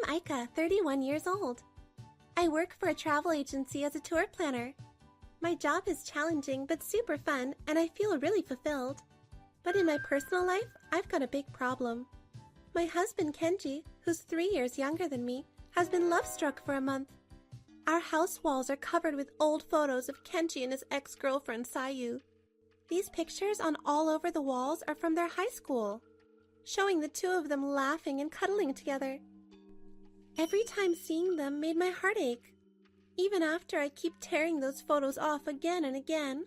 I'm Aika, 31 years old. I work for a travel agency as a tour planner. My job is challenging but super fun, and I feel really fulfilled. But in my personal life, I've got a big problem. My husband Kenji, who's 3 years younger than me, has been love-struck for a month. Our house walls are covered with old photos of Kenji and his ex-girlfriend Sayu. These pictures on all over the walls are from their high school, showing the two of them laughing and cuddling together. Every time seeing them made my heart ache, even after I keep tearing those photos off again and again.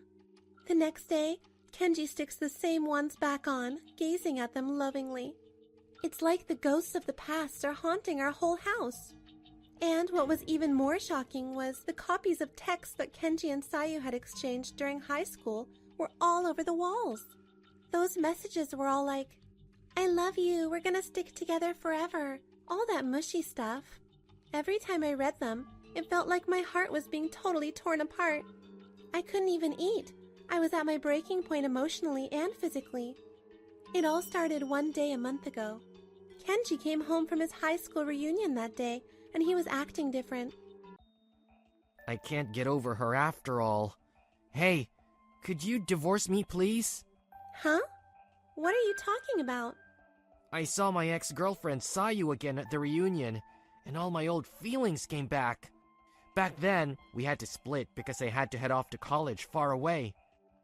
The next day, Kenji sticks the same ones back on, gazing at them lovingly. It's like the ghosts of the past are haunting our whole house. And what was even more shocking was the copies of texts that Kenji and Sayu had exchanged during high school were all over the walls. Those messages were all like, "I love you, we're gonna stick together forever," all that mushy stuff. Every time I read them, it felt like my heart was being totally torn apart. I couldn't even eat. I was at my breaking point emotionally and physically. It all started one day a month ago. Kenji came home from his high school reunion that day, and he was acting different. I can't get over her after all. Hey, could you divorce me, please? Huh? What are you talking about? I saw my ex-girlfriend Sayu again at the reunion, and all my old feelings came back. Back then, we had to split because I had to head off to college far away.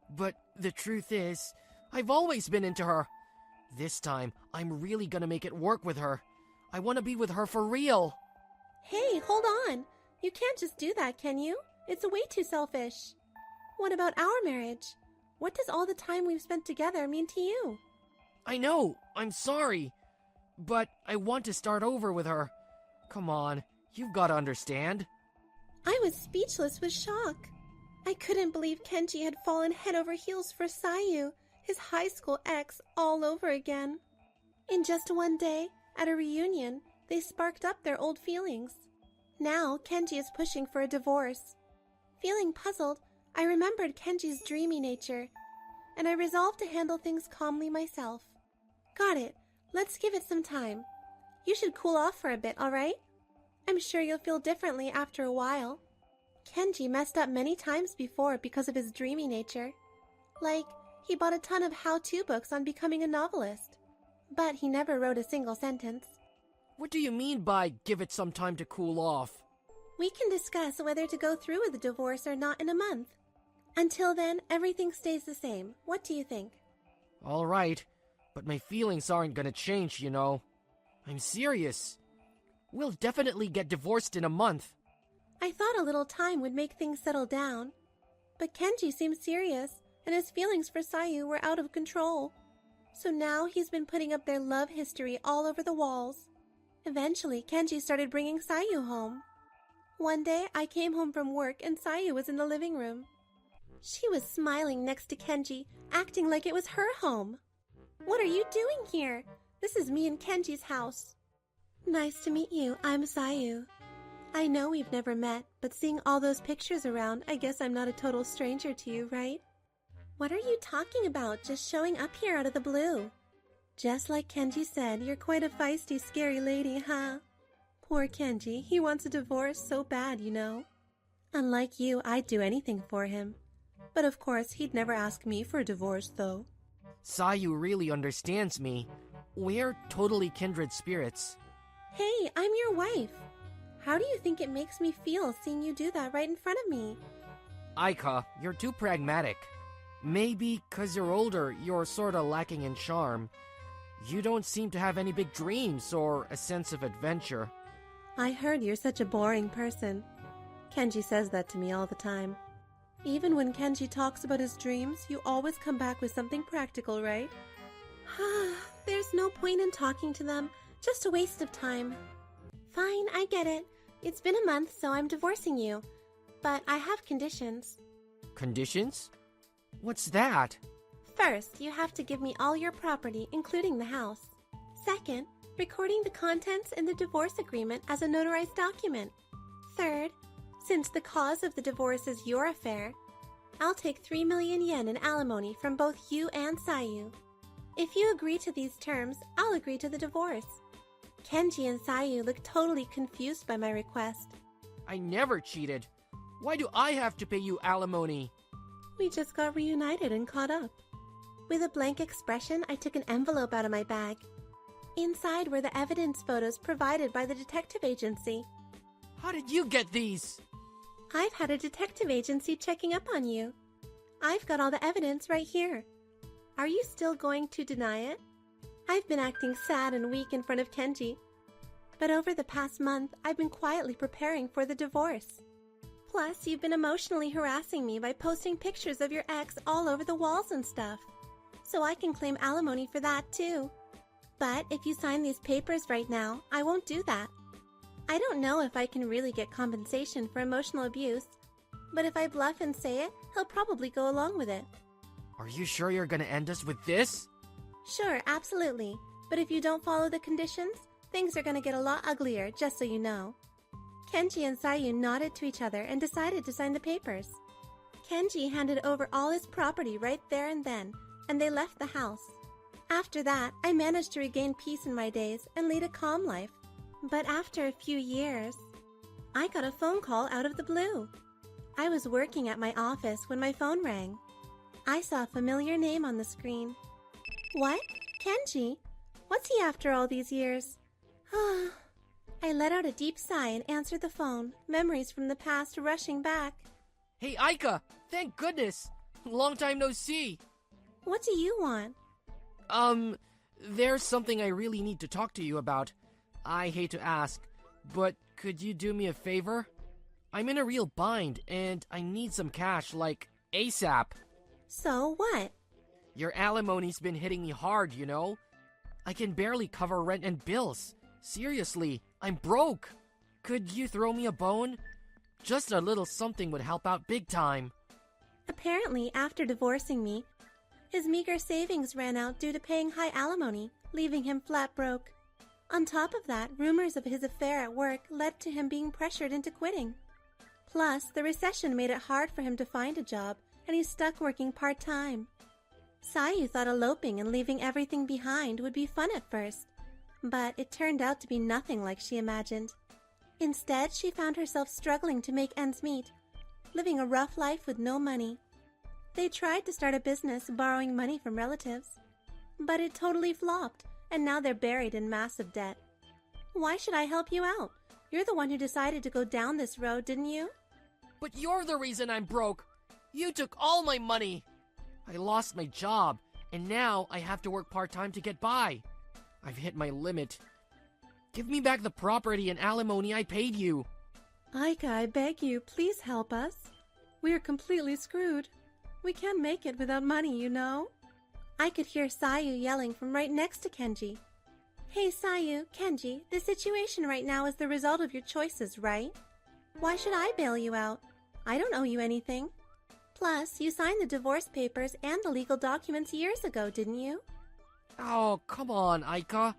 But the truth is, I've always been into her. This time, I'm really gonna make it work with her. I want to be with her for real. Hey, hold on. You can't just do that, can you? It's way too selfish. What about our marriage? What does all the time we've spent together mean to you? I know, I'm sorry. But I want to start over with her. Come on, you've got to understand. I was speechless with shock. I couldn't believe Kenji had fallen head over heels for Sayu, his high school ex, all over again. In just one day, at a reunion, they sparked up their old feelings. Now, Kenji is pushing for a divorce. Feeling puzzled, I remembered Kenji's dreamy nature, and I resolved to handle things calmly myself. Got it. Let's give it some time. You should cool off for a bit, all right? I'm sure you'll feel differently after a while. Kenji messed up many times before because of his dreamy nature. Like, he bought a ton of how-to books on becoming a novelist. But he never wrote a single sentence. What do you mean by give it some time to cool off? We can discuss whether to go through with the divorce or not in a month. Until then, everything stays the same. What do you think? All right, but my feelings aren't gonna change, you know. I'm serious. We'll definitely get divorced in a month. I thought a little time would make things settle down. But Kenji seemed serious, and his feelings for Sayu were out of control. So now he's been putting up their love history all over the walls. Eventually, Kenji started bringing Sayu home. One day, I came home from work and Sayu was in the living room. She was smiling next to Kenji, acting like it was her home. "What are you doing here? This is me and Kenji's house." "Nice to meet you. I'm Sayu." "I know we've never met, but seeing all those pictures around, I guess I'm not a total stranger to you, right?" "What are you talking about, just showing up here out of the blue?" "Just like Kenji said, you're quite a feisty, scary lady, huh?" "Poor Kenji, he wants a divorce so bad, you know." "Unlike you, I'd do anything for him. But of course, he'd never ask me for a divorce, though." Sayu really understands me. We're totally kindred spirits. "Hey, I'm your wife. How do you think it makes me feel seeing you do that right in front of me?" Aika, you're too pragmatic. Maybe 'cause you're older, you're sorta lacking in charm. You don't seem to have any big dreams or a sense of adventure. "I heard you're such a boring person." Kenji says that to me all the time. Even when Kenji talks about his dreams, you always come back with something practical, right? There's no point in talking to them. Just a waste of time. Fine, I get it. It's been a month, so I'm divorcing you. But I have conditions. Conditions? What's that? First, you have to give me all your property, including the house. Second, recording the contents in the divorce agreement as a notarized document. Third, since the cause of the divorce is your affair, I'll take 3 million yen in alimony from both you and Sayu. If you agree to these terms, I'll agree to the divorce. Kenji and Sayu look totally confused by my request. I never cheated. Why do I have to pay you alimony? We just got reunited and caught up. With a blank expression, I took an envelope out of my bag. Inside were the evidence photos provided by the detective agency. How did you get these? I've had a detective agency checking up on you. I've got all the evidence right here. Are you still going to deny it? I've been acting sad and weak in front of Kenji. But over the past month, I've been quietly preparing for the divorce. Plus, you've been emotionally harassing me by posting pictures of your ex all over the walls and stuff. So I can claim alimony for that too. But if you sign these papers right now, I won't do that. I don't know if I can really get compensation for emotional abuse, but if I bluff and say it, he'll probably go along with it. Are you sure you're gonna end us with this? Sure, absolutely. But if you don't follow the conditions, things are gonna get a lot uglier, just so you know. Kenji and Sayu nodded to each other and decided to sign the papers. Kenji handed over all his property right there and then, and they left the house. After that, I managed to regain peace in my days and lead a calm life. But after a few years, I got a phone call out of the blue. I was working at my office when my phone rang. I saw a familiar name on the screen. What? Kenji? What's he after all these years? I let out a deep sigh and answered the phone, memories from the past rushing back. Hey, Aika! Thank goodness! Long time no see! What do you want? There's something I really need to talk to you about. I hate to ask, but could you do me a favor? I'm in a real bind, and I need some cash, like, ASAP. So what? Your alimony's been hitting me hard, you know? I can barely cover rent and bills. Seriously, I'm broke. Could you throw me a bone? Just a little something would help out big time. Apparently, after divorcing me, his meager savings ran out due to paying high alimony, leaving him flat broke. On top of that, rumors of his affair at work led to him being pressured into quitting. Plus, the recession made it hard for him to find a job, and he's stuck working part-time. Sayu thought eloping and leaving everything behind would be fun at first, but it turned out to be nothing like she imagined. Instead, she found herself struggling to make ends meet, living a rough life with no money. They tried to start a business borrowing money from relatives, but it totally flopped, and now they're buried in massive debt. Why should I help you out? You're the one who decided to go down this road, didn't you? But you're the reason I'm broke. You took all my money. I lost my job, and now I have to work part-time to get by. I've hit my limit. Give me back the property and alimony I paid you. Aika, I beg you, please help us. We are completely screwed. We can't make it without money, you know. I could hear Sayu yelling from right next to Kenji. Hey Sayu, Kenji, the situation right now is the result of your choices, right? Why should I bail you out? I don't owe you anything. Plus, you signed the divorce papers and the legal documents years ago, didn't you? Oh, come on, Aika.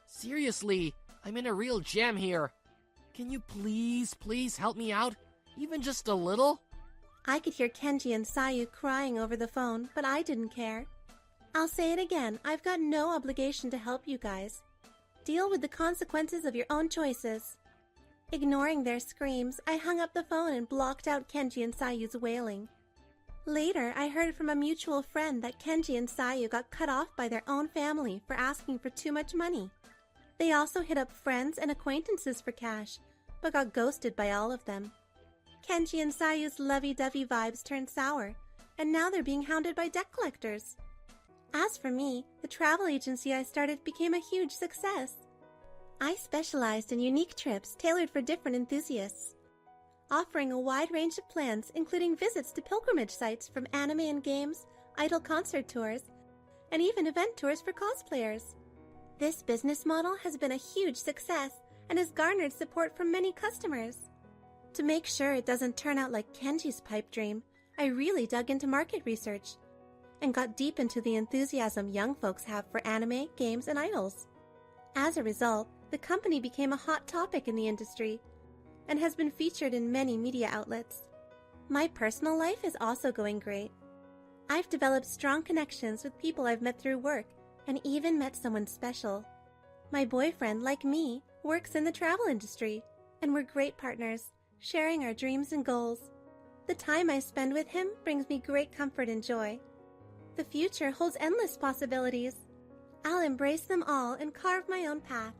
Seriously, I'm in a real jam here. Can you please help me out? Even just a little? I could hear Kenji and Sayu crying over the phone, but I didn't care. I'll say it again, I've got no obligation to help you guys. Deal with the consequences of your own choices. Ignoring their screams, I hung up the phone and blocked out Kenji and Sayu's wailing. Later, I heard from a mutual friend that Kenji and Sayu got cut off by their own family for asking for too much money. They also hit up friends and acquaintances for cash, but got ghosted by all of them. Kenji and Sayu's lovey-dovey vibes turned sour, and now they're being hounded by debt collectors. As for me, the travel agency I started became a huge success. I specialized in unique trips tailored for different enthusiasts, offering a wide range of plans including visits to pilgrimage sites from anime and games, idol concert tours, and even event tours for cosplayers. This business model has been a huge success and has garnered support from many customers. To make sure it doesn't turn out like Kenji's pipe dream, I really dug into market research and got deep into the enthusiasm young folks have for anime, games, and idols. As a result, the company became a hot topic in the industry and has been featured in many media outlets. My personal life is also going great. I've developed strong connections with people I've met through work and even met someone special. My boyfriend, like me, works in the travel industry, and we're great partners, sharing our dreams and goals. The time I spend with him brings me great comfort and joy. The future holds endless possibilities. I'll embrace them all and carve my own path.